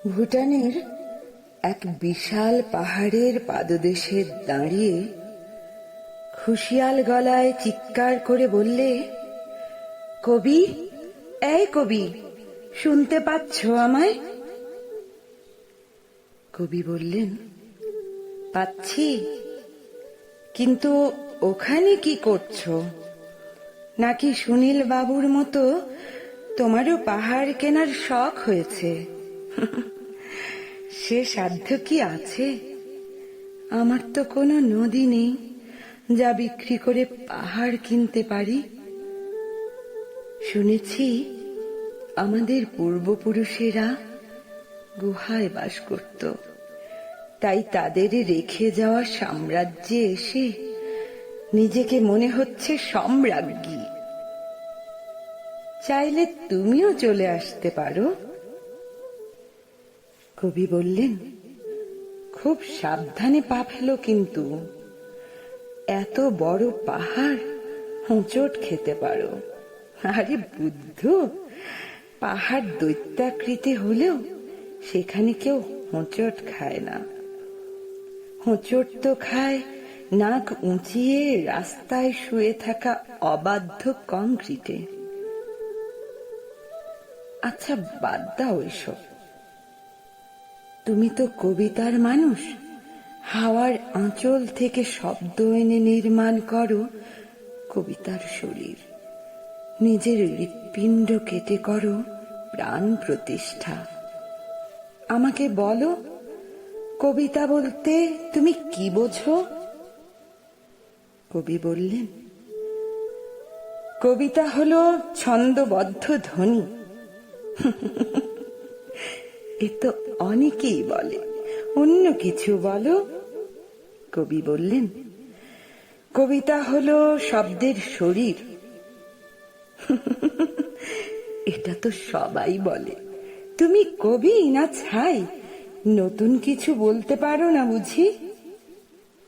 ভুটানের এক বিশাল পাহাড়ের পাদদেশে দাঁড়িয়ে খুশিয়াল গলায় চিৎকার করে বললে, কবি, এই কবি, শুনতে পাচ্ছ আমায়? কবি বললেন, পাচ্ছি, কিন্তু ওখানে কি করছো? নাকি সুনীল বাবুর মতো তোমারও পাহাড় কেনার শখ হয়েছে? সে সাধ্য কি আছে? আমার তো কোনো নদী নেই যা বিক্রি করে পাহাড় কিনতে পারি। শুনেছি আমাদের পূর্বপুরুষেরা গুহায় বাস করত, তাই তাদের রেখে যাওয়া সাম্রাজ্যে এসে নিজেকে মনে হচ্ছে সম্রাজ্ঞী। চাইলে তুমিও চলে আসতে পারো। কবি বললেন, খুব সাবধানে পা ফেলো কিন্তু, এত বড় পাহাড় হোঁচট খেতে পারো। আরে বুদ্ধ, পাহাড় দৈত্যাকৃতি হলেও সেখানে কেউ হোঁচট খায় না। হোঁচট তো খায় নাক উঁচিয়ে রাস্তায় শুয়ে থাকা অবাধ্য কংক্রিটে। আচ্ছা, বাদ দাও এসব। তুমি তো কবিতার মানুষ, হাওয়ার আঁচল থেকে শব্দ এনে নির্মাণ করো কবিতার শরীর, নিজের হৃৎপিণ্ড কেটে করো প্রাণ প্রতিষ্ঠা। আমাকে বলো, কবিতা বলতে তুমি কি বোঝো? কবি বললেন, কবিতা হলো ছন্দবদ্ধ ধ্বনি। এ তো অনেকেই বলে, অন্য কিছু বলো। কবি বললেন, কবিতা হলো শব্দের শরীর। এটা তো সবাই বলে, তুমি কবি না ছাই, নতুন কিছু বলতে পারো না বুঝি?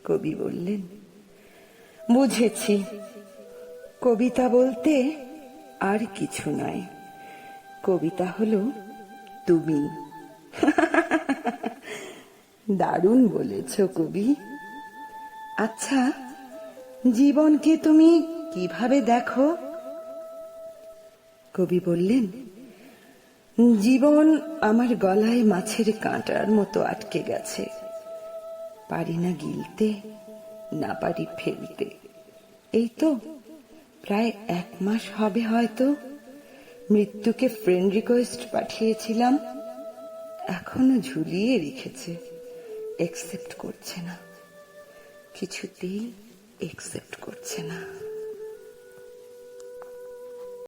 কবি বললেন, বুঝেছি, কবিতা বলতে আর কিছু নয়, কবিতা হলো তুমি। দারুণ বলেছ কবি। আচ্ছা, জীবনকে তুমি কিভাবে দেখো? কবি বললেন, জীবন আমার গলায় মাছের কাঁটার মতো আটকে গেছে, পারি না গিলতে, না পারি ফেলতে। এই তো প্রায় 1 মাস হবে হয়তো মৃত্যুকে ফ্রেন্ড রিকোয়েস্ট পাঠিয়েছিলাম, এখনো ঝুলিয়ে রেখেছে, একসেপ্ট করছে না, কিছুতেই একসেপ্ট করছে না।